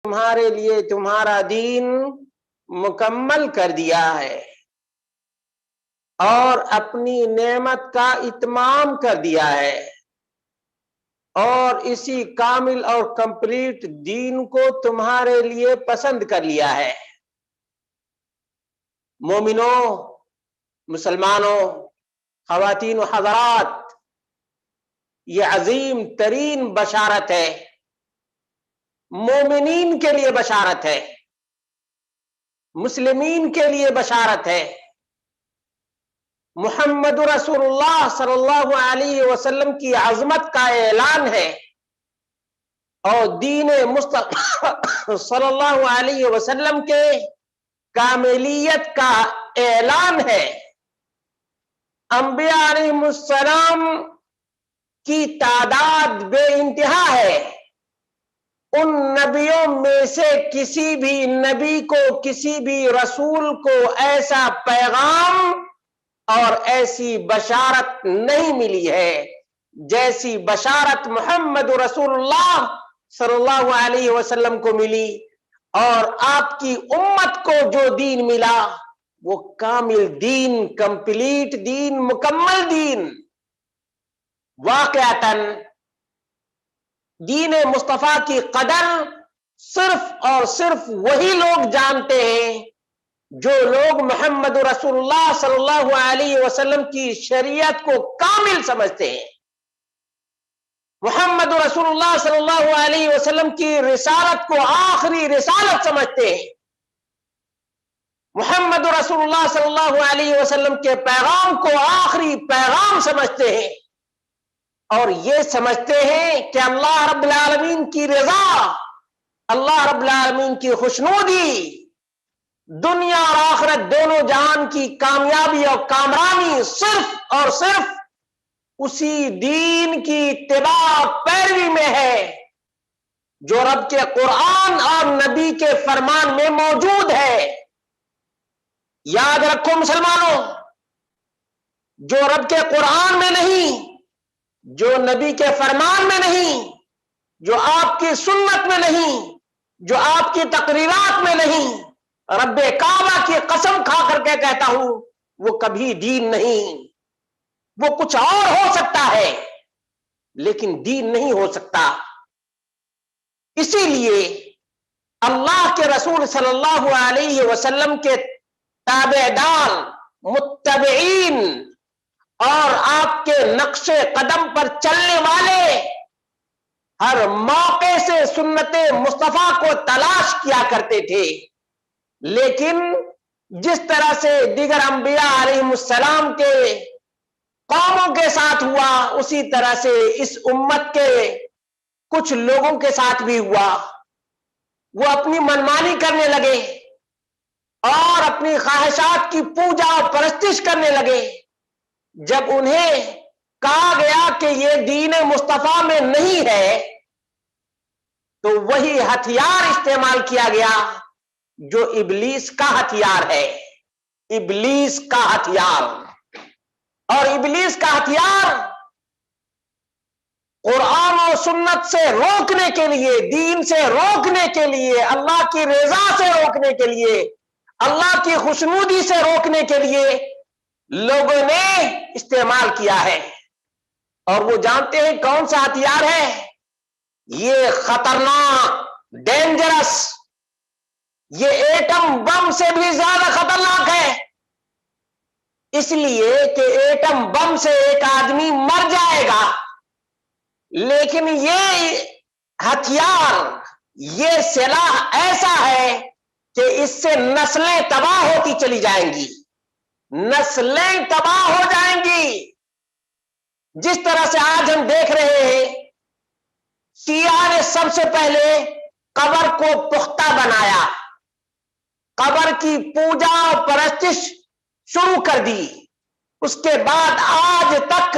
تمہارے لیے تمہارا دین مکمل کر دیا ہے اور اپنی نعمت کا اتمام کر دیا ہے اور اسی کامل اور کمپلیٹ دین کو تمہارے لیے پسند کر لیا ہے۔ مومنوں، مسلمانوں، خواتین و حضرات، یہ عظیم ترین بشارت ہے، مومنین کے لیے بشارت ہے، مسلمین کے لیے بشارت ہے۔ محمد رسول اللہ صلی اللہ علیہ وسلم کی عظمت کا اعلان ہے اور دین مصطفی صلی اللہ علیہ وسلم کے کاملیت کا اعلان ہے۔ انبیاء علیہ السلام کی تعداد بے انتہا ہے، ان نبیوں میں سے کسی بھی نبی کو، کسی بھی رسول کو ایسا پیغام اور ایسی بشارت نہیں ملی ہے جیسی بشارت محمد رسول اللہ صلی اللہ علیہ وسلم کو ملی، اور آپ کی امت کو جو دین ملا وہ کامل دین، کمپلیٹ دین، مکمل دین۔ واقعتاً دین مصطفیٰ کی قدر صرف اور صرف وہی لوگ جانتے ہیں جو لوگ محمد رسول اللہ صلی اللہ علیہ وسلم کی شریعت کو کامل سمجھتے ہیں، محمد رسول اللہ صلی اللہ علیہ وسلم کی رسالت کو آخری رسالت سمجھتے ہیں، محمد رسول اللہ صلی اللہ علیہ وسلم کے پیغام کو آخری پیغام سمجھتے ہیں، اور یہ سمجھتے ہیں کہ اللہ رب العالمین کی رضا، اللہ رب العالمین کی خوشنودی، دنیا اور آخرت دونوں جہان کی کامیابی اور کامرانی صرف اور صرف اسی دین کی اتباع اور پیروی میں ہے جو رب کے قرآن اور نبی کے فرمان میں موجود ہے۔ یاد رکھو مسلمانوں، جو رب کے قرآن میں نہیں، جو نبی کے فرمان میں نہیں، جو آپ کی سنت میں نہیں، جو آپ کی تقریرات میں نہیں، رب کعبہ کی قسم کھا کر کے کہتا ہوں وہ کبھی دین نہیں۔ وہ کچھ اور ہو سکتا ہے لیکن دین نہیں ہو سکتا۔ اسی لیے اللہ کے رسول صلی اللہ علیہ وسلم کے تابعدار، متبعین اور آپ کے نقش قدم پر چلنے والے ہر موقع سے سنت مصطفیٰ کو تلاش کیا کرتے تھے، لیکن جس طرح سے دیگر انبیاء علیہ السلام کے قوموں کے ساتھ ہوا، اسی طرح سے اس امت کے کچھ لوگوں کے ساتھ بھی ہوا۔ وہ اپنی منمانی کرنے لگے اور اپنی خواہشات کی پوجا اور پرستش کرنے لگے۔ جب انہیں کہا گیا کہ یہ دین مصطفیٰ میں نہیں ہے تو وہی ہتھیار استعمال کیا گیا جو ابلیس کا ہتھیار ہے، ابلیس کا ہتھیار۔ اور ابلیس کا ہتھیار قرآن و سنت سے روکنے کے لیے، دین سے روکنے کے لیے، اللہ کی رضا سے روکنے کے لیے، اللہ کی خوشنودی سے روکنے کے لیے لوگوں نے استعمال کیا ہے۔ اور وہ جانتے ہیں کون سا ہتھیار ہے؟ یہ خطرناک، ڈینجرس، یہ ایٹم بم سے بھی زیادہ خطرناک ہے، اس لیے کہ ایٹم بم سے ایک آدمی مر جائے گا، لیکن یہ ہتھیار، یہ سلاح ایسا ہے کہ اس سے نسلیں تباہ ہوتی چلی جائیں گی، نسلیں تباہ ہو جائیں گی۔ جس طرح سے آج ہم دیکھ رہے ہیں، شیعہ نے سب سے پہلے قبر کو پختہ بنایا، قبر کی پوجا اور پرستش شروع کر دی، اس کے بعد آج تک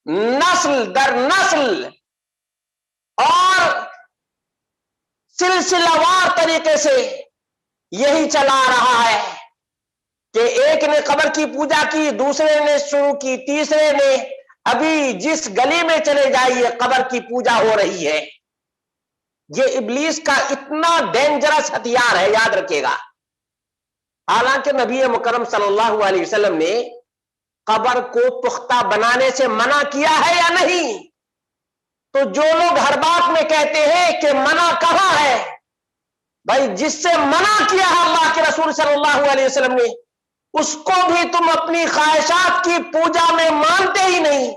نسل در نسل اور سلسلہ وار طریقے سے یہی چلا رہا ہے کہ ایک نے قبر کی پوجا کی، دوسرے نے شروع کی، تیسرے نے، ابھی جس گلی میں چلے جائیے قبر کی پوجا ہو رہی ہے۔ یہ ابلیس کا اتنا ڈینجرس ہتھیار ہے، یاد رکھیے گا۔ حالانکہ نبی مکرم صلی اللہ علیہ وسلم نے قبر کو پختہ بنانے سے منع کیا ہے یا نہیں؟ تو جو لوگ ہر بات میں کہتے ہیں کہ منع کہاں ہے، بھائی جس سے منع کیا ہے اللہ کے رسول صلی اللہ علیہ وسلم نے، اس کو بھی تم اپنی خواہشات کی پوجا میں مانتے ہی نہیں۔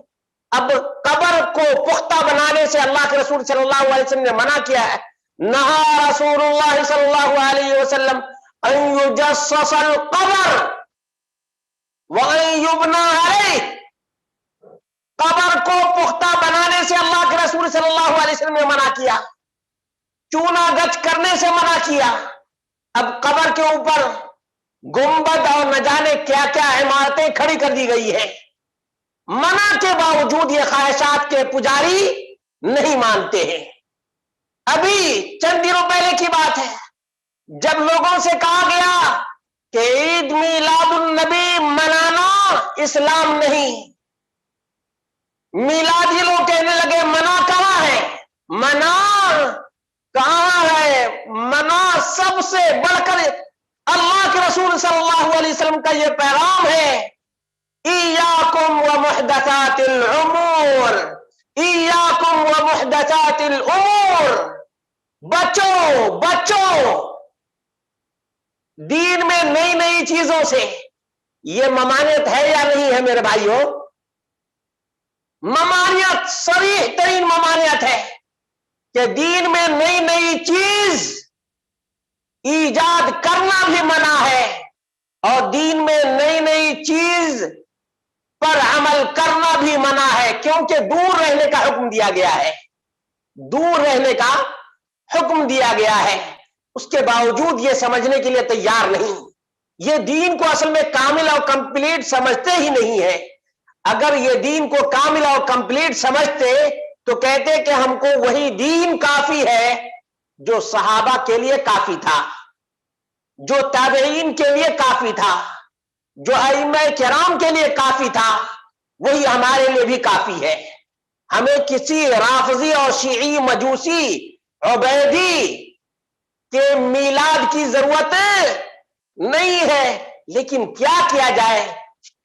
اب قبر کو پختہ بنانے سے اللہ کے رسول صلی اللہ علیہ وسلم نے منع کیا ہے۔ نہا رسول اللہ صلی اللہ علیہ وسلم ان یجسس القبر وان یبنى علیہ، قبر کو پختہ بنانے سے اللہ کے رسول صلی اللہ علیہ وسلم نے منع کیا، چونا گچ کرنے سے منع کیا۔ اب قبر کے اوپر گنبد اور نہ جانے کیا کیا عمارتیں کھڑی کر دی گئی ہیں، منع کے باوجود یہ خواہشات کے پجاری نہیں مانتے ہیں۔ ابھی چند دنوں پہلے کی بات ہے، جب لوگوں سے کہا گیا کہ عید میلاد النبی منانا اسلام نہیں، میلادی لوگ کہنے لگے منع کہاں ہے، منع کہاں ہے، منع سب سے بڑھ کر اللہ کے رسول صلی اللہ علیہ وسلم کا یہ پیغام ہے، ایاکم ومحدثات الامور، ایاکم ومحدثات الامور، بچو بچو دین میں نئی نئی چیزوں سے۔ یہ ممانعت ہے یا نہیں ہے میرے بھائیوں؟ ممانعت، صریح ترین ممانعت ہے کہ دین میں نئی نئی چیز ایجاد کرنا بھی منع ہے، اور دین میں نئی نئی چیز پر عمل کرنا بھی منع ہے، کیونکہ دور رہنے کا حکم دیا گیا ہے، دور رہنے کا حکم دیا گیا ہے۔ اس کے باوجود یہ سمجھنے کے لیے تیار نہیں، یہ دین کو اصل میں کامل اور کمپلیٹ سمجھتے ہی نہیں ہے۔ اگر یہ دین کو کامل اور کمپلیٹ سمجھتے تو کہتے کہ ہم کو وہی دین کافی ہے جو صحابہ کے لیے کافی تھا، جو تابعین کے لیے کافی تھا، جو ائمہ کرام کے لیے کافی تھا، وہی ہمارے لیے بھی کافی ہے۔ ہمیں کسی رافضی اور شیعی مجوسی عبیدی کے میلاد کی ضرورت نہیں ہے، لیکن کیا کیا جائے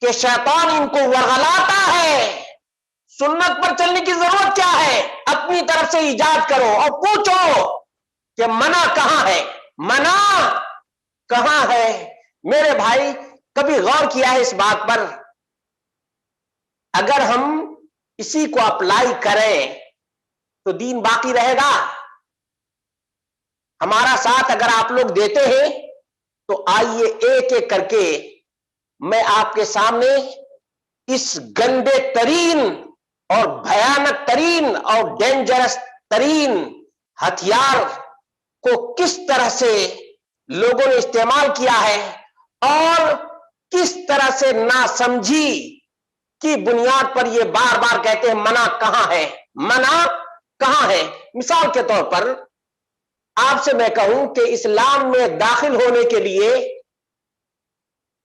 کہ شیطان ان کو ورغلاتا ہے۔ سنت پر چلنے کی ضرورت کیا ہے؟ اپنی طرف سے ایجاد کرو اور پوچھو کہ منع کہاں ہے، منع کہاں ہے۔ میرے بھائی کبھی غور کیا ہے اس بات پر؟ اگر ہم اسی کو اپلائی کریں تو دین باقی رہے گا؟ ہمارا ساتھ اگر آپ لوگ دیتے ہیں تو آئیے ایک ایک کر کے میں آپ کے سامنے اس گندے ترین اور بھیانک ترین اور ڈینجرس ترین ہتھیار کو کس طرح سے لوگوں نے استعمال کیا ہے، اور کس طرح سے ناسمجھی کی بنیاد پر یہ بار بار کہتے ہیں منع کہاں ہے، منع کہاں ہے۔ مثال کے طور پر آپ سے میں کہوں کہ اسلام میں داخل ہونے کے لیے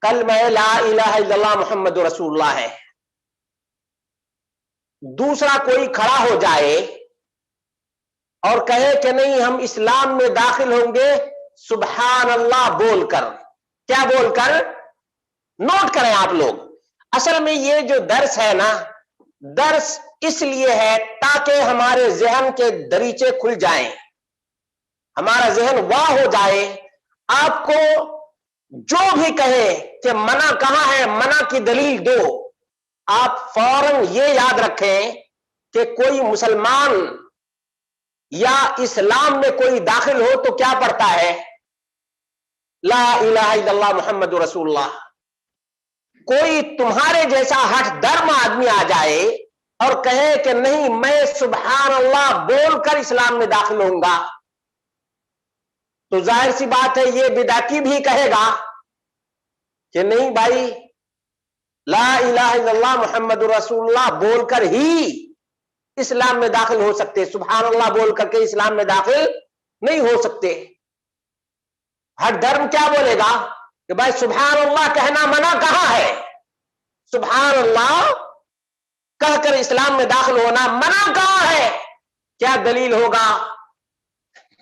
کلمہ لا الہ الا اللہ محمد رسول اللہ ہے، دوسرا کوئی کھڑا ہو جائے اور کہے کہ نہیں ہم اسلام میں داخل ہوں گے سبحان اللہ بول کر، کیا بول کر؟ نوٹ کریں آپ لوگ، اصل میں یہ جو درس ہے نا، درس اس لیے ہے تاکہ ہمارے ذہن کے دریچے کھل جائیں، ہمارا ذہن واہ ہو جائے۔ آپ کو جو بھی کہے کہ منع کہاں ہے، منع کی دلیل دو، آپ فوراً یہ یاد رکھیں کہ کوئی مسلمان یا اسلام میں کوئی داخل ہو تو کیا پڑھتا ہے؟ لا الہ الا اللہ محمد رسول اللہ۔ کوئی تمہارے جیسا ہٹ درم آدمی آ جائے اور کہے کہ نہیں میں سبحان اللہ بول کر اسلام میں داخل ہوں گا، تو ظاہر سی بات ہے یہ بدعتی بھی کہے گا کہ نہیں بھائی لا الہ الا اللہ محمد رسول اللہ بول کر ہی اسلام میں داخل ہو سکتے، سبحان اللہ بول کر کے اسلام میں داخل نہیں ہو سکتے۔ ہر دھرم کیا بولے گا کہ بھائی سبحان اللہ کہنا منع کہاں ہے، سبحان اللہ کہہ کر اسلام میں داخل ہونا منع کہاں ہے، کیا دلیل ہوگا؟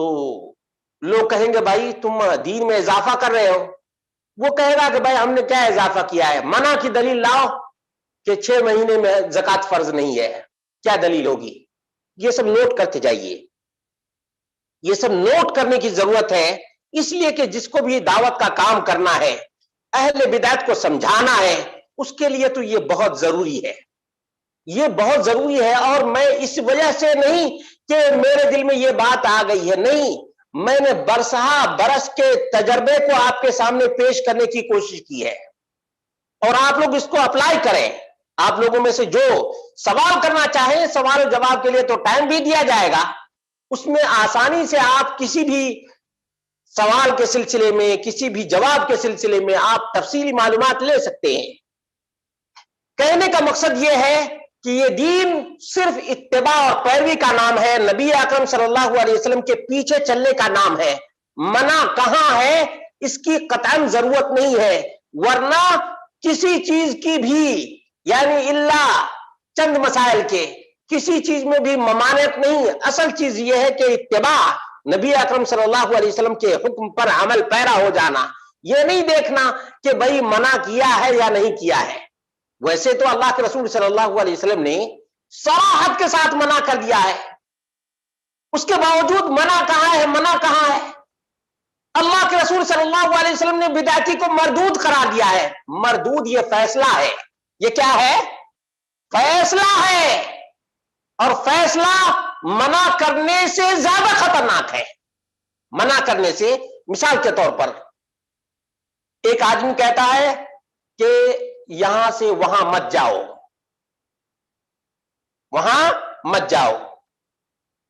تو لوگ کہیں گے بھائی تم دین میں اضافہ کر رہے ہو. وہ کہے گا کہ بھائی ہم نے کیا اضافہ کیا ہے؟ منع کی دلیل لاؤ کہ 6 مہینے میں زکوٰۃ فرض نہیں ہے. کیا دلیل ہوگی؟ یہ سب نوٹ کرتے جائیے. یہ سب نوٹ کرنے کی ضرورت ہے، اس لیے کہ جس کو بھی دعوت کا کام کرنا ہے، اہل بدعت کو سمجھانا ہے، اس کے لیے تو یہ بہت ضروری ہے. یہ بہت ضروری ہے. اور میں اس وجہ سے نہیں کہ میرے دل میں یہ بات آ گئی ہے، نہیں، میں نے برس کے تجربے کو آپ کے سامنے پیش کرنے کی کوشش کی ہے. اور آپ لوگ اس کو اپلائی کریں. آپ لوگوں میں سے جو سوال کرنا چاہیں، سوال و جواب کے لیے تو ٹائم بھی دیا جائے گا، اس میں آسانی سے آپ کسی بھی سوال کے سلسلے میں، کسی بھی جواب کے سلسلے میں آپ تفصیلی معلومات لے سکتے ہیں. کہنے کا مقصد یہ ہے کہ یہ دین صرف اتباع اور پیروی کا نام ہے، نبی اکرم صلی اللہ علیہ وسلم کے پیچھے چلنے کا نام ہے. منع کہاں ہے اس کی قطعاً ضرورت نہیں ہے. ورنہ کسی چیز کی بھی، یعنی اللہ چند مسائل کے کسی چیز میں بھی ممانعت نہیں. اصل چیز یہ ہے کہ اتباع، نبی اکرم صلی اللہ علیہ وسلم کے حکم پر عمل پیرا ہو جانا. یہ نہیں دیکھنا کہ بھائی منع کیا ہے یا نہیں کیا ہے. ویسے تو اللہ کے رسول صلی اللہ علیہ وسلم نے صراحت کے ساتھ منع کر دیا ہے، اس کے باوجود منع کہاں ہے؟ منع کہاں ہے؟ اللہ کے رسول صلی اللہ علیہ وسلم نے بدعتی کو مردود قرار دیا ہے. مردود یہ فیصلہ ہے. یہ کیا ہے؟ فیصلہ ہے. اور فیصلہ منع کرنے سے زیادہ خطرناک ہے. منع کرنے سے، مثال کے طور پر ایک آدمی کہتا ہے کہ یہاں سے وہاں مت جاؤ، وہاں مت جاؤ.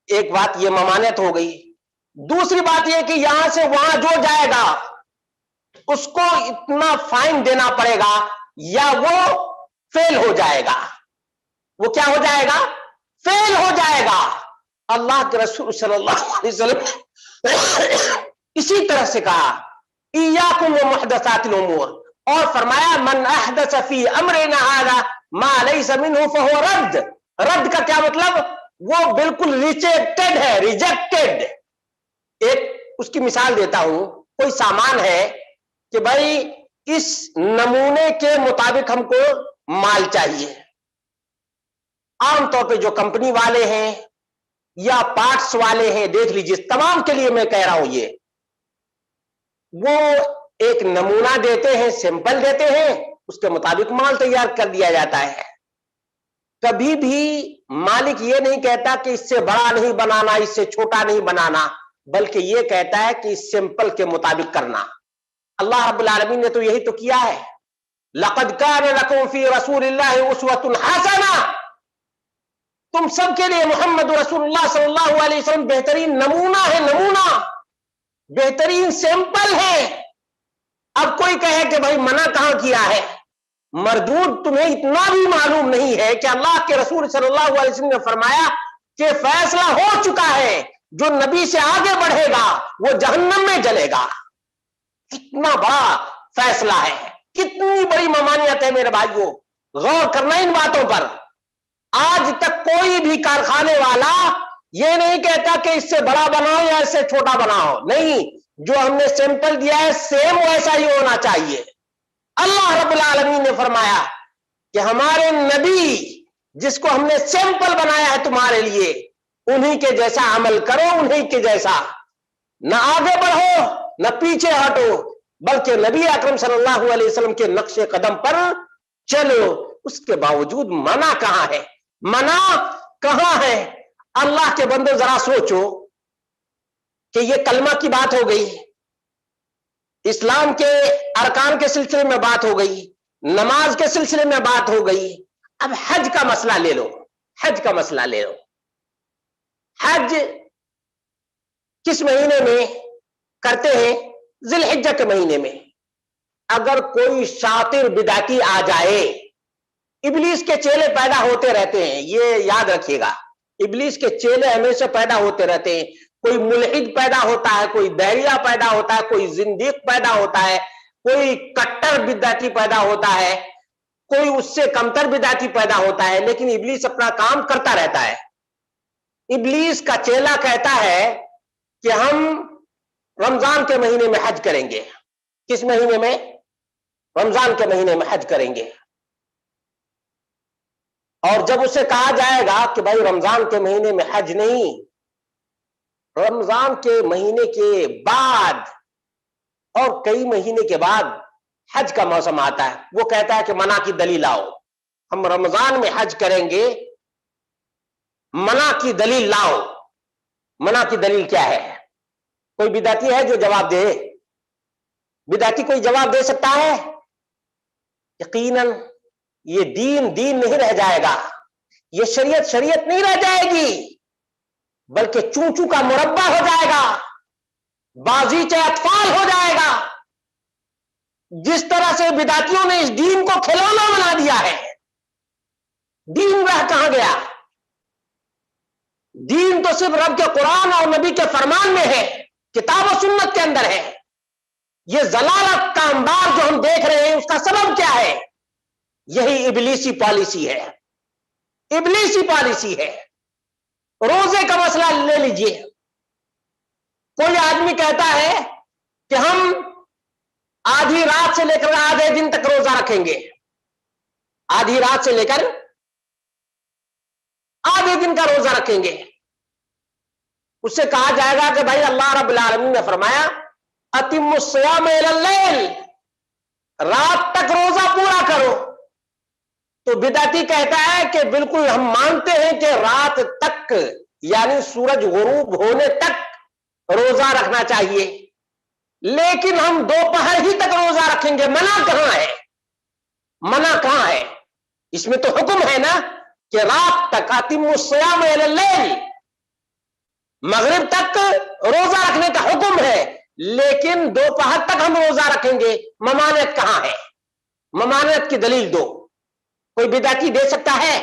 ایک بات یہ ممانعت ہو گئی. دوسری بات یہ کہ یہاں سے وہاں جو جائے گا اس کو اتنا فائن دینا پڑے گا یا وہ فیل ہو جائے گا. وہ کیا ہو جائے گا؟ فیل ہو جائے گا. اللہ کے رسول صلی اللہ علیہ وسلم اسی طرح سے کہا ایاکم ومحدثات الامور، اور فرمایا من احدث فی امرنا ھذا ما لیس منہ فہو رد. رد کا کیا مطلب؟ وہ بالکل ریجیکٹڈ ہے، ریجیکٹڈ. ایک اس کی مثال دیتا ہوں. کوئی سامان ہے کہ بھائی اس نمونے کے مطابق ہم کو مال چاہیے. عام طور پہ جو کمپنی والے ہیں یا پارٹس والے ہیں، دیکھ لیجیے، تمام کے لیے میں کہہ رہا ہوں، یہ وہ ایک نمونہ دیتے ہیں، سیمپل دیتے ہیں، اس کے مطابق مال تیار کر دیا جاتا ہے. کبھی بھی مالک یہ نہیں کہتا کہ اس سے بڑا نہیں بنانا، اس سے چھوٹا نہیں بنانا، بلکہ یہ کہتا ہے کہ اس سیمپل کے مطابق کرنا. اللہ رب العالمین نے تو یہی تو کیا ہے. لقد کان لکم فی رسول اللہ اسوۃ حسنہ، تم سب کے لیے محمد رسول اللہ صلی اللہ علیہ وسلم بہترین نمونہ ہے، نمونہ، بہترین سیمپل ہے. اب کوئی کہے کہ بھائی منع کہاں کیا ہے؟ مردود تمہیں اتنا بھی معلوم نہیں ہے کہ اللہ کے رسول صلی اللہ علیہ وسلم نے فرمایا کہ فیصلہ ہو چکا ہے، جو نبی سے آگے بڑھے گا وہ جہنم میں جلے گا. کتنا بڑا فیصلہ ہے، کتنی بڑی ممانعت ہے میرے بھائیوں. غور کرنا ان باتوں پر. آج تک کوئی بھی کارخانے والا یہ نہیں کہتا کہ اس سے بڑا بناؤ یا اس سے چھوٹا بناؤ. نہیں، جو ہم نے سیمپل دیا ہے سیم ویسا ہی ہونا چاہیے. اللہ رب العالمین نے فرمایا کہ ہمارے نبی جس کو ہم نے سیمپل بنایا ہے تمہارے لیے، انہی کے جیسا عمل کرو، انہی کے جیسا. نہ آگے بڑھو نہ پیچھے ہٹو، بلکہ نبی اکرم صلی اللہ علیہ وسلم کے نقش قدم پر چلو. اس کے باوجود منع کہاں ہے؟ منع کہاں ہے؟ اللہ کے بندو ذرا سوچو کہ یہ کلمہ کی بات ہو گئی، اسلام کے ارکان کے سلسلے میں بات ہو گئی، نماز کے سلسلے میں بات ہو گئی. اب حج کا مسئلہ لے لو. حج کا مسئلہ لے لو. حج کس مہینے میں کرتے ہیں؟ ذی الحجہ کے مہینے میں. اگر کوئی شاطر بدعتی آ جائے، ابلیس کے چیلے پیدا ہوتے رہتے ہیں، یہ یاد رکھیے گا، ابلیس کے چیلے ہمیشہ پیدا ہوتے رہتے ہیں. کوئی ملحد پیدا ہوتا ہے، کوئی دہریہ پیدا ہوتا ہے، کوئی زندیق پیدا ہوتا ہے، کوئی کٹر بدعتی پیدا ہوتا ہے، کوئی اس سے کمتر بدعتی پیدا ہوتا ہے، لیکن ابلیس اپنا کام کرتا رہتا ہے. ابلیس کا چیلا کہتا ہے کہ ہم رمضان کے مہینے میں حج کریں گے. کس مہینے میں؟ رمضان کے مہینے میں حج کریں گے. اور جب اسے کہا جائے گا کہ بھائی رمضان کے مہینے میں حج نہیں، رمضان کے مہینے کے بعد اور کئی مہینے کے بعد حج کا موسم آتا ہے، وہ کہتا ہے کہ منع کی دلیل لاؤ. ہم رمضان میں حج کریں گے، منع کی دلیل لاؤ. منع کی دلیل کیا ہے؟ کوئی بدعتی ہے جو جواب دے؟ بدعتی کوئی جواب دے سکتا ہے؟ یقیناً یہ دین نہیں رہ جائے گا، یہ شریعت نہیں رہ جائے گی، بلکہ چونچو کا مربع ہو جائے گا، بازیچے اطفال ہو جائے گا. جس طرح سے بدعتیوں نے اس دین کو کھلونا بنا دیا ہے، دین رہ کہاں گیا؟ دین تو صرف رب کے قرآن اور نبی کے فرمان میں ہے، کتاب و سنت کے اندر ہے. یہ ضلالت کا انبار جو ہم دیکھ رہے ہیں، اس کا سبب کیا ہے؟ یہی ابلیسی پالیسی ہے. ابلیسی پالیسی ہے. روزے کا مسئلہ لے لیجئے. کوئی آدمی کہتا ہے کہ ہم آدھی رات سے لے کر آدھے دن تک روزہ رکھیں گے. آدھی رات سے لے کر آدھے دن کا روزہ رکھیں گے. اس سے کہا جائے گا کہ بھائی اللہ رب العالمین نے فرمایا اتم الصیام الی اللیل، رات تک روزہ پورا کرو. تو بدعتی کہتا ہے کہ بالکل ہم مانتے ہیں کہ رات تک یعنی سورج غروب ہونے تک روزہ رکھنا چاہیے، لیکن ہم دوپہر ہی تک روزہ رکھیں گے. منع کہاں ہے؟ منع کہاں ہے؟ اس میں تو حکم ہے نا کہ رات تک اتم الصیام الی اللیل، مغرب تک روزہ رکھنے کا حکم ہے، لیکن دوپہر تک ہم روزہ رکھیں گے. ممانعت کہاں ہے؟ ممانعت کی دلیل دو. کوئی بدعتی دے سکتا ہے؟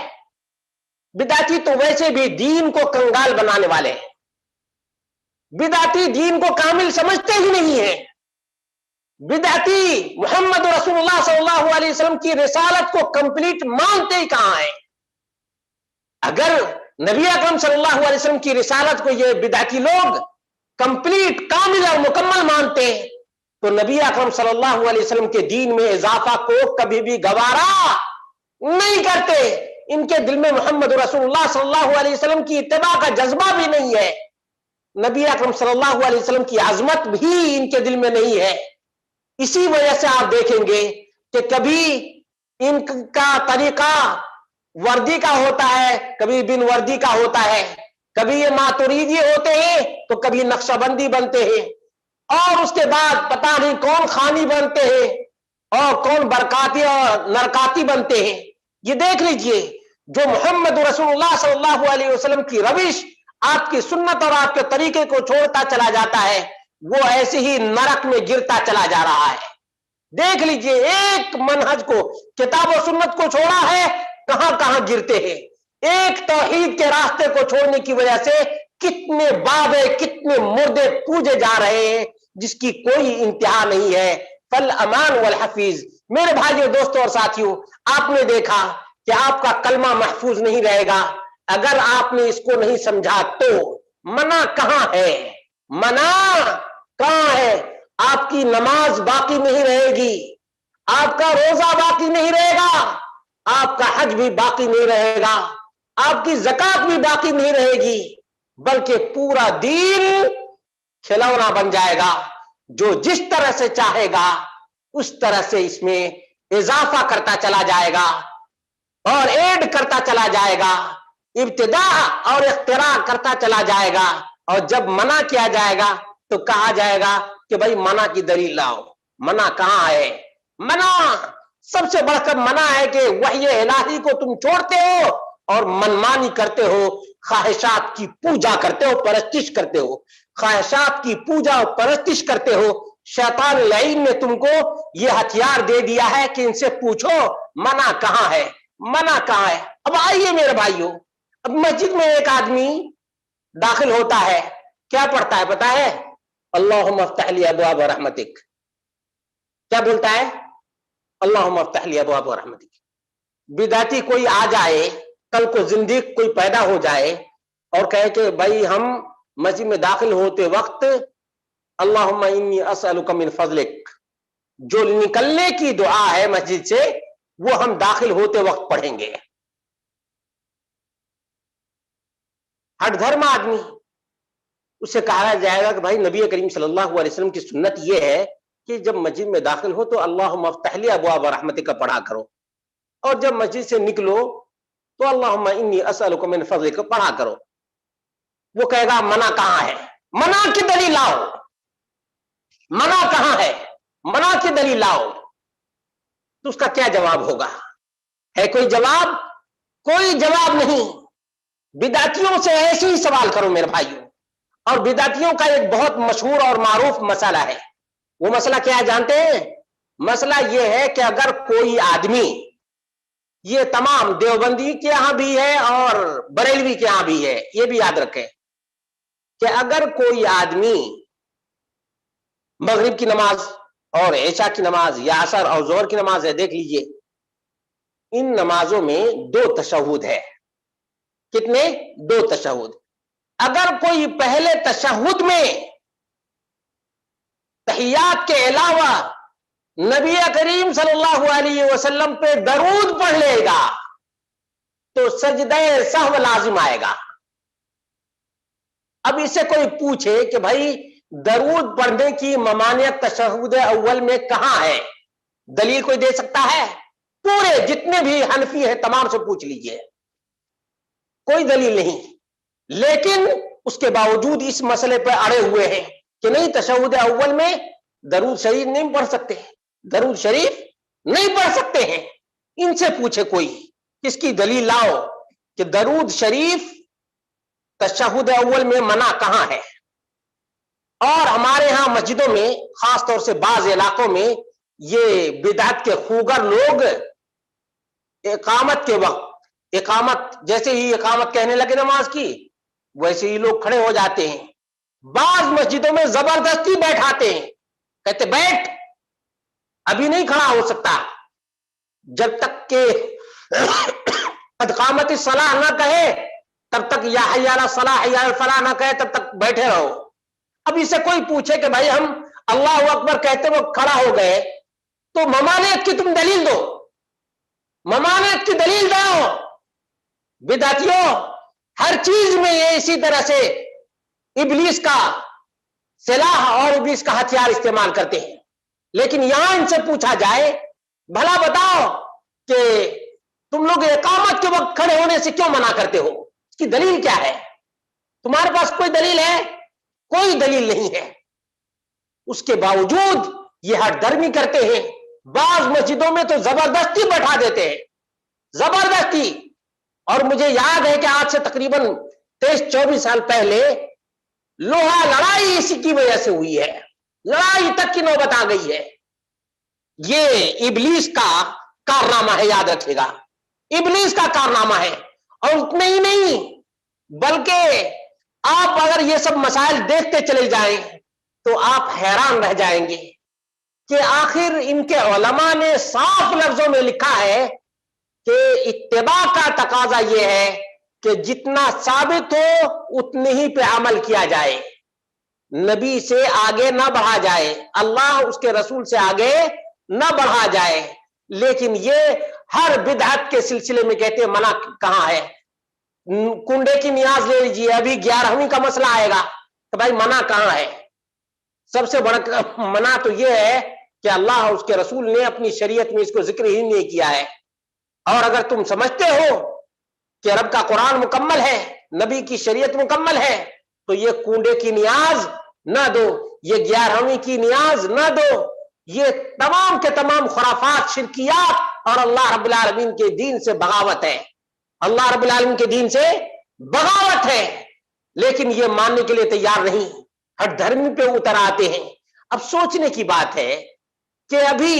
بدعتی تو ویسے بھی دین کو کنگال بنانے والے ہیں. بدعتی دین کو کامل سمجھتے ہی نہیں ہیں. بدعتی محمد رسول اللہ صلی اللہ علیہ وسلم کی رسالت کو کمپلیٹ مانتے ہی کہاں ہیں؟ اگر نبی اکرم صلی اللہ علیہ وسلم کی رسالت کو یہ بدعتی لوگ کمپلیٹ کامل اور مکمل مانتے تو نبی اکرم صلی اللہ علیہ وسلم کے دین میں اضافہ کو کبھی بھی گوارا نہیں کرتے. ان کے دل میں محمد رسول اللہ صلی اللہ علیہ وسلم کی اتباع کا جذبہ بھی نہیں ہے. نبی اکرم صلی اللہ علیہ وسلم کی عظمت بھی ان کے دل میں نہیں ہے. اسی وجہ سے آپ دیکھیں گے کہ کبھی ان کا طریقہ وردی کا ہوتا ہے، کبھی بن وردی کا ہوتا ہے، کبھی یہ ماتریدی ہوتے ہیں تو کبھی نقشہ بندی بنتے ہیں، اور اس کے بعد پتہ نہیں کون خانی بنتے ہیں اور کون برکاتی اور نرکاتی بنتے ہیں. یہ دیکھ لیجئے جو محمد رسول اللہ صلی اللہ علیہ وسلم کی روش، آپ کی سنت اور آپ کے طریقے کو چھوڑتا چلا جاتا ہے، وہ ایسے ہی نرک میں گرتا چلا جا رہا ہے. دیکھ لیجئے ایک منہج کو، کتاب و سنت کو چھوڑا ہے، کہاں کہاں گرتے ہیں. ایک توحید کے راستے کو چھوڑنے کی وجہ سے کتنے بابے، کتنے مردے پوجے جا رہے ہیں جس کی کوئی انتہا نہیں ہے. فالامان والحفیظ. میرے بھائیوں، دوستوں اور ساتھیوں، آپ نے دیکھا کہ آپ کا کلمہ محفوظ نہیں رہے گا اگر آپ نے اس کو نہیں سمجھا. تو منع کہاں ہے؟ منع کہاں ہے؟ آپ کی نماز باقی نہیں رہے گی، آپ کا روزہ باقی نہیں رہے گا، آپ کا حج بھی باقی نہیں رہے گا، آپ کی زکات بھی باقی نہیں رہے گی، بلکہ پورا دین کھلونا بن جائے گا. جو جس طرح سے چاہے گا اس طرح سے اس میں اضافہ کرتا چلا جائے گا اور ایڈ کرتا چلا جائے گا، ابتداء اور اختراع کرتا چلا جائے گا. اور جب منع کیا جائے گا تو کہا جائے گا کہ بھائی منع کی دلیل لاؤ. منع کہاں ہے؟ منع سب سے بڑھ کر منع ہے کہ وحی الہی کو تم چھوڑتے ہو اور منمانی کرتے ہو، خواہشات کی پوجا کرتے ہو، پرستش کرتے ہو، خواہشات کی پوجا اور پرستش کرتے ہو. شیطان لعین نے تم کو یہ ہتھیار دے دیا ہے کہ ان سے پوچھو منع کہاں ہے، منع کہاں ہے. اب آئیے میرے بھائیوں، اب مسجد میں ایک آدمی داخل ہوتا ہے، کیا پڑھتا ہے پتا ہے؟ اللہم افتح لی ابواب رحمتک. کیا بولتا ہے؟ اللہم افتح لی ابواب رحمتک. بدعتی کوئی آ جائے، کل کو زندیق کوئی پیدا ہو جائے اور کہے کہ بھائی ہم مسجد میں داخل ہوتے وقت اللہم انی اسألک من فضلک، جو نکلنے کی دعا ہے مسجد سے وہ ہم داخل ہوتے وقت پڑھیں گے. ہٹ دھرم آدمی، اس سے کہا جائے گا کہ بھائی نبی کریم صلی اللہ علیہ وسلم کی سنت یہ ہے کہ جب مسجد میں داخل ہو تو اللہم افتح لی ابواب رحمتک پڑھا کرو، اور جب مسجد سے نکلو تو اللہم انی اسألک من فضلک پڑھا کرو. وہ کہے گا منع کہاں ہے؟ منع کی دلیل لاؤ. منع کہاں ہے؟ منع کی دلیل لاؤ. تو اس کا کیا جواب ہوگا؟ ہے کوئی جواب؟ کوئی جواب نہیں. بدعتیوں سے ایسے ہی سوال کرو میرے بھائیوں. اور بدعتیوں کا ایک بہت مشہور اور معروف مسئلہ ہے. وہ مسئلہ کیا ہے جانتے ہیں؟ مسئلہ یہ ہے کہ اگر کوئی آدمی، یہ تمام دیوبندی کے ہاں بھی ہے اور بریلوی کے ہاں بھی ہے، یہ بھی یاد رکھیں کہ اگر کوئی آدمی مغرب کی نماز اور عشاء کی نماز یا عصر اور ظہر کی نماز ہے، دیکھ لیجئے ان نمازوں میں 2 تشہد ہے. کتنے؟ 2 تشہد. اگر کوئی پہلے تشہد میں تحیات کے علاوہ نبی کریم صلی اللہ علیہ وسلم پہ درود پڑھ لے گا تو سجدہ سہو لازم آئے گا. اب اس سے کوئی پوچھے کہ بھائی درود پڑھنے کی ممانعت تشہد اول میں کہاں ہے؟ دلیل کوئی دے سکتا ہے؟ پورے جتنے بھی حنفی ہیں تمام سے پوچھ لیجئے، کوئی دلیل نہیں. لیکن اس کے باوجود اس مسئلے پہ اڑے ہوئے ہیں کہ نہیں تشہد اول میں درود شریف نہیں پڑھ سکتے، درود شریف نہیں پڑھ سکتے ہیں. ان سے پوچھے کوئی کس کی دلیل لاؤ کہ درود شریف تشہد اول میں منع کہاں ہے. اور ہمارے ہاں مسجدوں میں خاص طور سے بعض علاقوں میں یہ بدعت کے خوگر لوگ اقامت کے وقت، اقامت جیسے ہی اقامت کہنے لگے نماز کی ویسے ہی لوگ کھڑے ہو جاتے ہیں. بعض مسجدوں میں زبردستی بیٹھاتے ہیں، کہتے بیٹھ، ابھی نہیں کھڑا ہو سکتا جب تک کہ قد قامت الصلاۃ نہ کہے تب تک، یا حی علی الصلاۃ حی علی الفلاح نہ کہے تب تک بیٹھے رہو. اب اس سے کوئی پوچھے کہ بھائی ہم اللہ اکبر کہتے وہ کھڑا ہو گئے تو ممانعت کی تم دلیل دو، ممانعت کی دلیل دو. بدعتیوں ہر چیز میں یہ اسی طرح سے ابلیس کا سلاح اور ابلیس کا ہتھیار استعمال کرتے ہیں. لیکن یہاں ان سے پوچھا جائے بھلا بتاؤ کہ تم لوگ اقامت کے وقت کھڑے ہونے سے کیوں منع کرتے ہو؟ اس کی دلیل کیا ہے؟ تمہارے پاس کوئی دلیل ہے؟ کوئی دلیل نہیں ہے. اس کے باوجود یہ ہٹ درمی کرتے ہیں. بعض مسجدوں میں تو زبردستی بیٹھا دیتے ہیں، زبردستی. اور مجھے یاد ہے کہ آج سے تقریباً 23-24 سال پہلے لوہا لڑائی اسی کی وجہ سے ہوئی ہے، لڑائی تک کی نوبت آ گئی ہے. یہ ابلیس کا کارنامہ ہے، یاد رکھے گا، ابلیس کا کارنامہ ہے. اور اتنا ہی نہیں بلکہ آپ اگر یہ سب مسائل دیکھتے چلے جائیں تو آپ حیران رہ جائیں گے کہ آخر ان کے علماء نے صاف لفظوں میں لکھا ہے کہ اتباع کا تقاضا یہ ہے کہ جتنا ثابت ہو اتنے ہی پہ عمل کیا جائے، نبی سے آگے نہ بڑھا جائے، اللہ اس کے رسول سے آگے نہ بڑھا جائے. لیکن یہ ہر بدعت کے سلسلے میں کہتے ہیں منع کہاں ہے. کنڈے کی نیاز لے لیجیے، ابھی 11ویں کا مسئلہ آئے گا کہ بھائی منع کہاں ہے. سب سے بڑا منع تو یہ ہے کہ اللہ اس کے رسول نے اپنی شریعت میں اس کو ذکر ہی نہیں کیا ہے. اور اگر تم سمجھتے ہو کہ رب کا قرآن مکمل ہے، نبی کی شریعت مکمل ہے، تو یہ کنڈے کی نیاز نہ دو، یہ 11ویں کی نیاز نہ دو. یہ تمام کے تمام خرافات، شرکیات اور اللہ رب العالمین کے دین سے بغاوت ہے، اللہ رب العالمین کے دین سے بغاوت ہے. لیکن یہ ماننے کے لیے تیار نہیں، ہٹ دھرمی پہ اتر آتے ہیں. اب سوچنے کی بات ہے کہ ابھی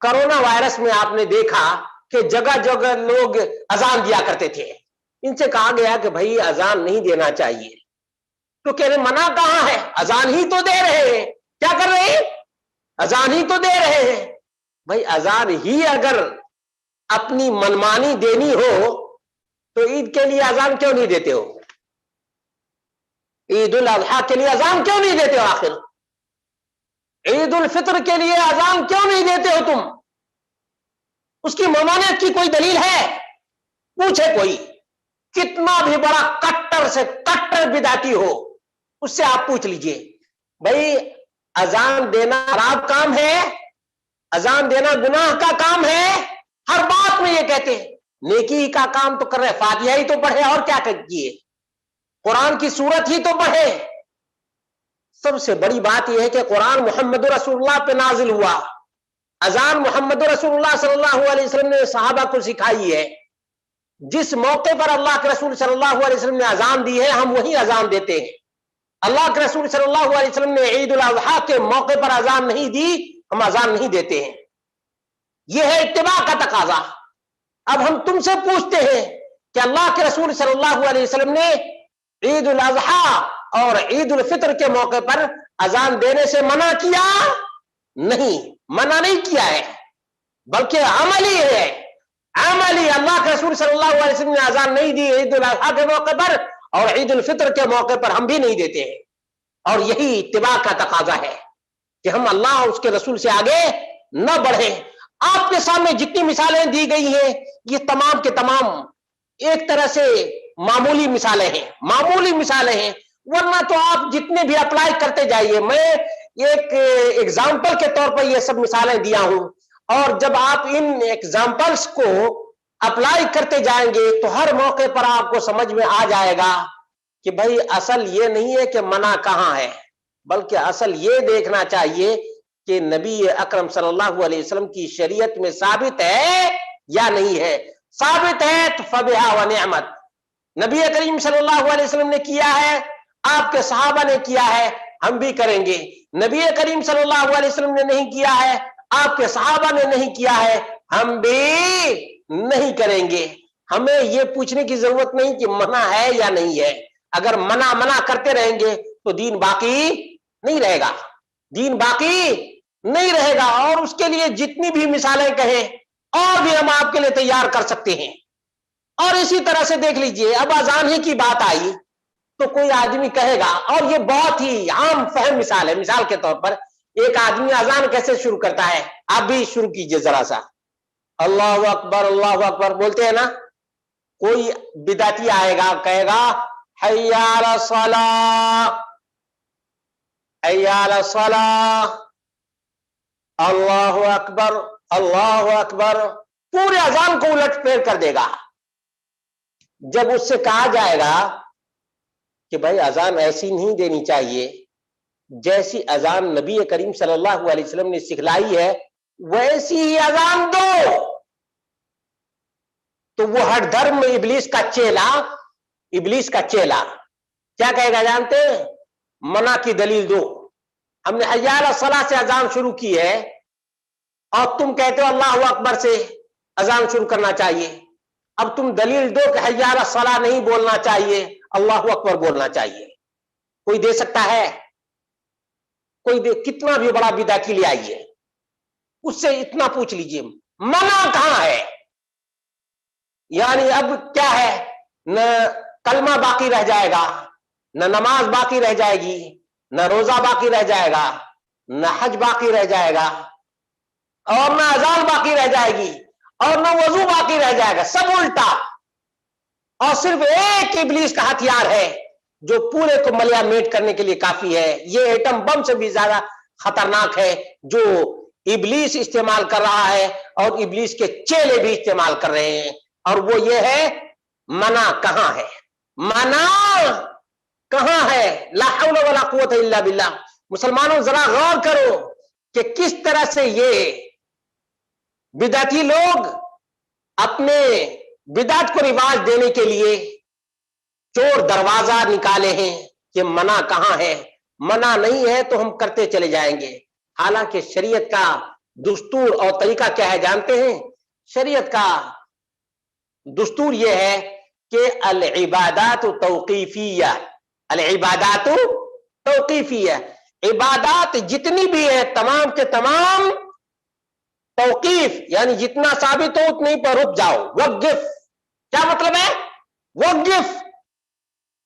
کرونا وائرس میں آپ نے دیکھا کہ جگہ جگہ لوگ اذان دیا کرتے تھے. ان سے کہا گیا کہ بھائی اذان نہیں دینا چاہیے، تو کہہ رہے منع کہاں ہے؟ اذان ہی تو دے رہے ہیں. کیا کر رہے ہیں؟ اذان ہی تو دے رہے ہیں. بھائی اذان ہی اگر اپنی منمانی دینی ہو تو عید کے لیے اذان کیوں نہیں دیتے ہو؟ عید الاضحیٰ کے لیے اذان کیوں نہیں دیتے ہو؟ آخر عید الفطر کے لیے اذان کیوں نہیں دیتے ہو تم؟ اس کی ممانعت کی کوئی دلیل ہے؟ پوچھے کوئی، کتنا بھی بڑا کٹر سے کٹر بدعتی ہو، اس سے آپ پوچھ لیجئے، بھائی اذان دینا خراب کام ہے؟ اذان دینا گناہ کا کام ہے؟ ہر بات میں یہ کہتے ہیں نیکی کا کام تو کر رہے، فاتحہ ہی تو پڑھے، اور کیا کیے، قرآن کی سورت ہی تو پڑھے۔ سب سے بڑی بات یہ ہے کہ قرآن محمد رسول اللہ پہ نازل ہوا، اذان محمد رسول اللہ صلی اللہ علیہ وسلم نے صحابہ کو سکھائی ہے، جس موقع پر اللہ کے رسول صلی اللہ علیہ وسلم نے اذان دی ہے ہم وہی اذان دیتے ہیں۔ اللہ کے رسول صلی اللہ علیہ وسلم نے عید الاضحیٰ کے موقع پر اذان نہیں دی، ہم اذان نہیں دیتے ہیں۔ یہ ہے اتباع کا تقاضا۔ اب ہم تم سے پوچھتے ہیں کہ اللہ کے رسول صلی اللہ علیہ وسلم نے عید الاضحیٰ اور عید الفطر کے موقع پر اذان دینے سے منع کیا؟ نہیں، منع نہیں کیا ہے، بلکہ عملی ہے، عملی۔ اللہ کے رسول صلی اللہ علیہ وسلم نے اذان نہیں دی عید الاضحیٰ کے موقع پر، اور عید الفطر کے موقع پر ہم بھی نہیں دیتے ہیں، اور یہی اتباع کا تقاضا ہے کہ ہم اللہ اور اس کے رسول سے آگے نہ بڑھیں۔ آپ کے سامنے جتنی مثالیں دی گئی ہیں یہ تمام کے تمام ایک طرح سے معمولی مثالیں ہیں، معمولی مثالیں ہیں، ورنہ تو آپ جتنے بھی اپلائی کرتے جائیے، میں ایک ایگزامپل کے طور پر یہ سب مثالیں دیا ہوں، اور جب آپ ان ایگزامپلس کو اپلائی کرتے جائیں گے تو ہر موقع پر آپ کو سمجھ میں آ جائے گا کہ بھائی اصل یہ نہیں ہے کہ منع کہاں ہے، بلکہ اصل یہ دیکھنا چاہیے کہ نبی اکرم صلی اللہ علیہ وسلم کی شریعت میں ثابت ہے یا نہیں ہے۔ ثابت ہے تو فبہا و نعمت، نبی کریم صلی اللہ علیہ وسلم نے کیا ہے، آپ کے صحابہ نے کیا ہے، ہم بھی کریں گے۔ نبی کریم صلی اللہ علیہ وسلم نے نہیں کیا ہے، آپ کے صحابہ نے نہیں کیا ہے، ہم بھی نہیں کریں گے۔ ہمیں یہ پوچھنے کی ضرورت نہیں کہ منع ہے یا نہیں ہے۔ اگر منع کرتے رہیں گے تو دین باقی نہیں رہے گا، دین باقی نہیں رہے گا۔ اور اس کے لیے جتنی بھی مثالیں کہیں اور بھی ہم آپ کے لیے تیار کر سکتے ہیں۔ اور اسی طرح سے دیکھ لیجئے، اب اذان ہی کی بات آئی تو کوئی آدمی کہے گا، اور یہ بہت ہی عام فہم مثال ہے، مثال کے طور پر ایک آدمی اذان کیسے شروع کرتا ہے، آپ بھی شروع کیجئے ذرا سا، اللہ اکبر اللہ اکبر بولتے ہیں نا۔ کوئی بدعتی آئے گا کہے گا حی علی الصلاۃ، حی علی الصلاۃ، اللہ اکبر اللہ اکبر، پورے اذان کو الٹ پھیر کر دے گا۔ جب اس سے کہا جائے گا کہ بھائی اذان ایسی نہیں دینی چاہیے جیسی اذان نبی کریم صلی اللہ علیہ وسلم نے سکھلائی ہے، ویسی ہی اذان دو، تو وہ ہر دھرم میں ابلیس کا چیلا کیا کہے گا جانتے ہیں؟ منع کی دلیل دو۔ ہم نے حی علی الصلاۃ سے اذان شروع کی ہے اور تم کہتے ہو اللہ اکبر سے اذان شروع کرنا چاہیے، اب تم دلیل دو کہ حی علی الصلاۃ نہیں بولنا چاہیے، اللہ اکبر بولنا چاہیے۔ کوئی دے سکتا ہے؟ کوئی دے؟ کتنا بھی بڑا بدعتی لے آئیے، اس سے اتنا پوچھ لیجئے منع کہاں ہے؟ یعنی اب کیا ہے، نہ کلمہ باقی رہ جائے گا، نہ نماز باقی رہ جائے گی، نہ روزہ باقی رہ جائے گا، نہ حج باقی رہ جائے گا، اور نہ اذان باقی رہ جائے گی، اور نہ وضو باقی رہ جائے گا، سب الٹا۔ اور صرف ایک ابلیس کا ہتھیار ہے جو پورے کو ملیا میٹ کرنے کے لیے کافی ہے۔ یہ ایٹم بم سے بھی زیادہ خطرناک ہے جو ابلیس استعمال کر رہا ہے اور ابلیس کے چیلے بھی استعمال کر رہے ہیں، اور وہ یہ ہے منع کہاں ہے، منع کہاں ہے؟ لا حول ولا قوت الا باللہ۔ مسلمانوں ذرا غور کرو کہ کس طرح سے یہ بدعتی لوگ اپنے بدعت کو رواج دینے کے لیے چور دروازہ نکالے ہیں کہ منع کہاں ہے۔ منع نہیں ہے تو ہم کرتے چلے جائیں گے، حالانکہ شریعت کا دستور اور طریقہ کیا ہے جانتے ہیں؟ شریعت کا دستور یہ ہے کہ العبادات توقیفیہ، العبادات توقیفیہ، عبادات جتنی بھی ہے تمام کے تمام توقیف، یعنی جتنا ثابت ہو اتنے پر رک جاؤ، وقف۔ کیا مطلب ہے وقف؟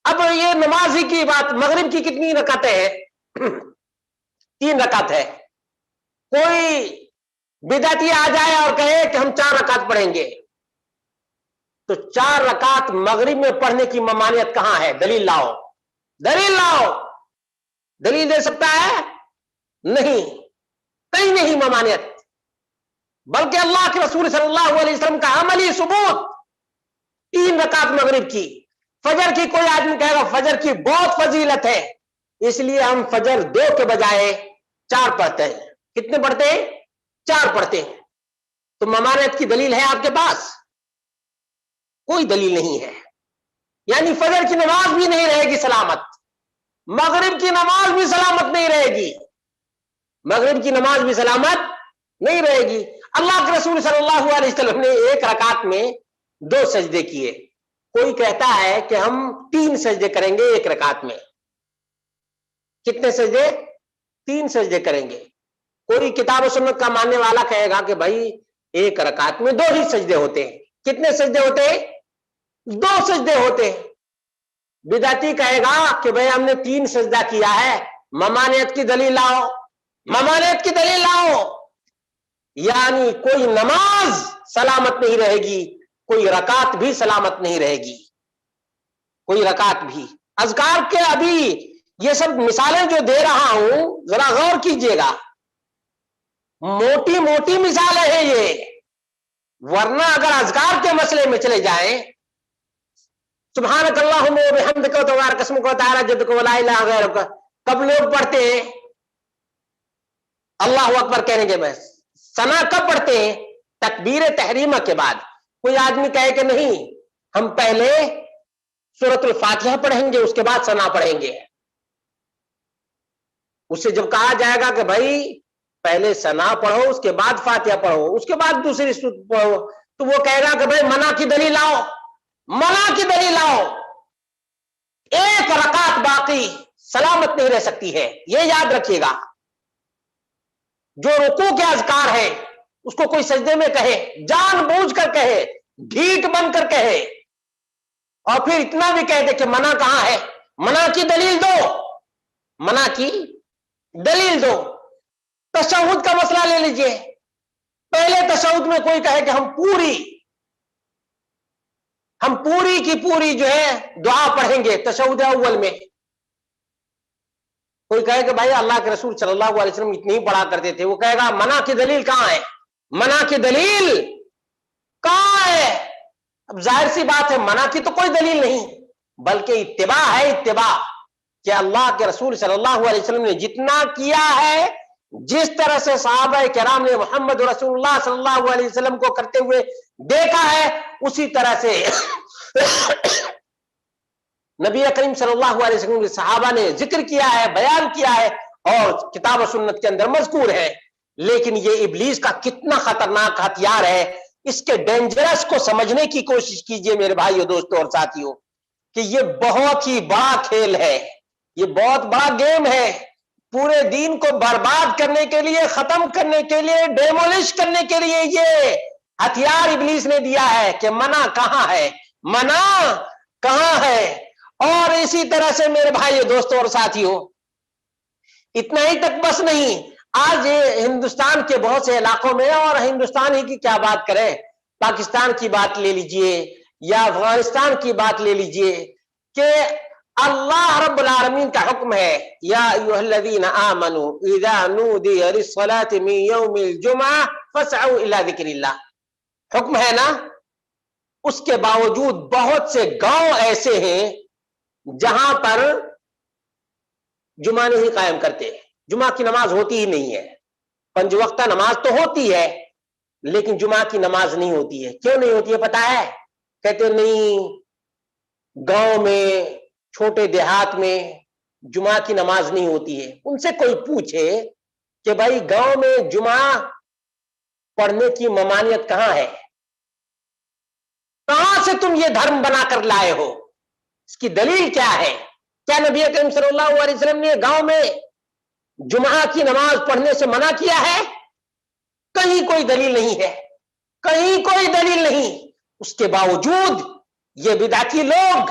اب یہ نمازی کی بات، مغرب کی کتنی رکعتیں ہیں؟ 3 رکعت ہے. کوئی بدعتی آ جائے اور کہے کہ ہم 4 رکعت پڑھیں گے، تو 4 رکعت مغرب میں پڑھنے کی ممانعت کہاں ہے؟ دلیل لاؤ، دلیل لاؤ. دلیل دے سکتا ہے؟ نہیں، کہیں نہیں ممانعت. بلکہ اللہ کے رسول صلی اللہ علیہ وسلم کا عملی ثبوت 3 رکعت مغرب کی. فجر کی کوئی آدمی کہے گا فجر کی بہت فضیلت ہے، اس لیے ہم فجر 2 کے بجائے 4 پڑھتے ہیں. کتنے پڑھتے ہیں؟ 4 پڑھتے ہیں. تو ممانعت کی دلیل ہے آپ کے پاس؟ کوئی دلیل نہیں ہے. یعنی فجر کی نماز بھی نہیں رہے گی سلامت، مغرب کی نماز بھی سلامت نہیں رہے گی، مغرب کی نماز بھی سلامت نہیں رہے گی. اللہ کے رسول صلی اللہ علیہ وسلم نے 1 رکعت میں 2 سجدے کیے. کوئی کہتا ہے کہ ہم 3 سجدے کریں گے 1 رکعت میں. کتنے سجدے؟ 3 سجدے کریں گے. کوئی کتاب و سنت کا ماننے والا کہے گا کہ بھائی 1 رکعت میں 2 ہی سجدے ہوتے ہیں. کتنے سجدے ہوتے ہیں؟ 2 سجدے ہوتے ہیں. بدعتی کہے گا کہ بھائی ہم نے 3 سجدہ کیا ہے، ممانعت کی دلیل لاؤ، ممانعت کی دلیل لاؤ. یعنی کوئی نماز سلامت نہیں رہے گی، کوئی رکعت بھی سلامت نہیں رہے گی، کوئی رکعت بھی. اذکار کے ابھی یہ سب مثالیں جو دے رہا ہوں ذرا غور کیجئے گا، موٹی موٹی مثالیں ہیں یہ. ورنہ اگر اذکار کے مسئلے میں چلے جائیں، سبحانک اللہم و بحمدک و تبارک اسمک و تعالی جدک و لا الہ غیرک، کب لوگ پڑھتے ہیں؟ اللہ اکبر کہنے کے بعد. ثنا کب پڑھتے ہیں؟ تکبیر تحریمہ کے بعد. کوئی آدمی کہے کہ نہیں ہم پہلے سورۃ الفاتحہ پڑھیں گے اس کے بعد ثنا پڑھیں گے. اس سے جب کہا جائے گا کہ بھائی پہلے ثنا پڑھو اس کے بعد فاتحہ پڑھو اس کے بعد دوسری سورت پڑھو، تو وہ کہے گا کہ بھائی منع کی دلیل لاؤ، منع کی دلیل لاؤ. 1 رکعت باقی سلامت نہیں رہ سکتی ہے، یہ یاد رکھیے گا. جو رکوع کے اذکار ہے اس کو کوئی سجدے میں کہے، جان بوجھ کر کہے، ڈھیٹ بن کر کہے، اور پھر اتنا بھی کہہ دے کہ منع کہاں ہے؟ منع کی دلیل دو، منع کی دلیل دو. تشہد کا مسئلہ لے لیجئے. پہلے تشہد میں کوئی کہے کہ ہم پوری کی پوری جو ہے دعا پڑھیں گے تشہد اول میں. کوئی کہے کہ بھائی اللہ کے رسول صلی اللہ علیہ وسلم اتنی ہی پڑھا کرتے تھے، وہ کہے گا منع کی دلیل کہاں ہے؟ منع کی دلیل کہاں ہے؟ اب ظاہر سی بات ہے منع کی تو کوئی دلیل نہیں، بلکہ اتباع ہے. اتباع کہ اللہ کے رسول صلی اللہ علیہ وسلم نے جتنا کیا ہے، جس طرح سے صحابہ کرام نے محمد رسول اللہ صلی اللہ علیہ وسلم کو کرتے ہوئے دیکھا ہے، اسی طرح سے نبی کریم صلی اللہ علیہ وسلم کے صحابہ نے ذکر کیا ہے، بیان کیا ہے، اور کتاب و سنت کے اندر مذکور ہے. لیکن یہ ابلیس کا کتنا خطرناک ہتھیار ہے، اس کے ڈینجرس کو سمجھنے کی کوشش کیجئے میرے بھائیو، دوستو اور ساتھیو، کہ یہ بہت ہی بڑا کھیل ہے، یہ بہت بڑا گیم ہے. پورے دین کو برباد کرنے کے لیے، ختم کرنے کے لیے، ڈیمولش کرنے کے لیے یہ ہتھیار ابلیس نے دیا ہے کہ منع کہاں ہے، منع کہاں ہے. اور اسی طرح سے میرے بھائیو، دوستو اور ساتھیو، اتنا ہی تک بس نہیں. آج ہندوستان کے بہت سے علاقوں میں، اور ہندوستان ہی کی کیا بات کریں، پاکستان کی بات لے لیجئے یا افغانستان کی بات لے لیجئے، کہ اللہ رب العالمین کا حکم ہے یا ایھا الذین آمنوا اذا نودی للصلاۃ من یوم الجمعہ فاسعوا الی ذکر اللہ. حکم ہے نا. اس کے باوجود بہت سے گاؤں ایسے ہیں جہاں پر جمعہ نہیں قائم کرتے، جمعہ کی نماز ہوتی ہی نہیں ہے. 5 وقتہ نماز تو ہوتی ہے لیکن جمعہ کی نماز نہیں ہوتی ہے. کیوں نہیں ہوتی ہے پتا ہے؟ کہتے نہیں گاؤں میں، چھوٹے دیہات میں جمعہ کی نماز نہیں ہوتی ہے. ان سے کوئی پوچھے کہ بھائی گاؤں میں جمعہ پڑھنے کی ممانعت کہاں ہے؟ کہاں سے تم یہ دھرم بنا کر لائے ہو؟ اس کی دلیل کیا ہے؟ کیا نبی اکرم صلی اللہ علیہ وسلم نے گاؤں میں جمعہ کی نماز پڑھنے سے منع کیا ہے؟ کہیں کوئی دلیل نہیں ہے، کہیں کوئی دلیل نہیں. اس کے باوجود یہ بدعتی لوگ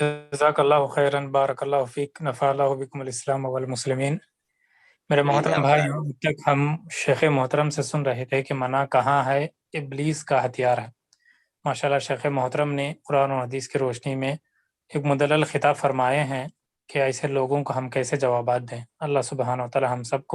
جزاک اللہ خیرن، بارک اللہ فیک، نفع اللہ بکم الاسلام والمسلمین۔ میرے محترم بھائی، اب تک ہم شیخ محترم سے سن رہے تھے کہ منع کہاں ہے، ابلیس کا ہتھیار ہے۔ ماشاءاللہ شیخ محترم نے قرآن و حدیث کی روشنی میں ایک مدلل خطاب فرمائے ہیں کہ ایسے لوگوں کو ہم کیسے جوابات دیں۔ اللہ سبحانہ و تعالی ہم سب کو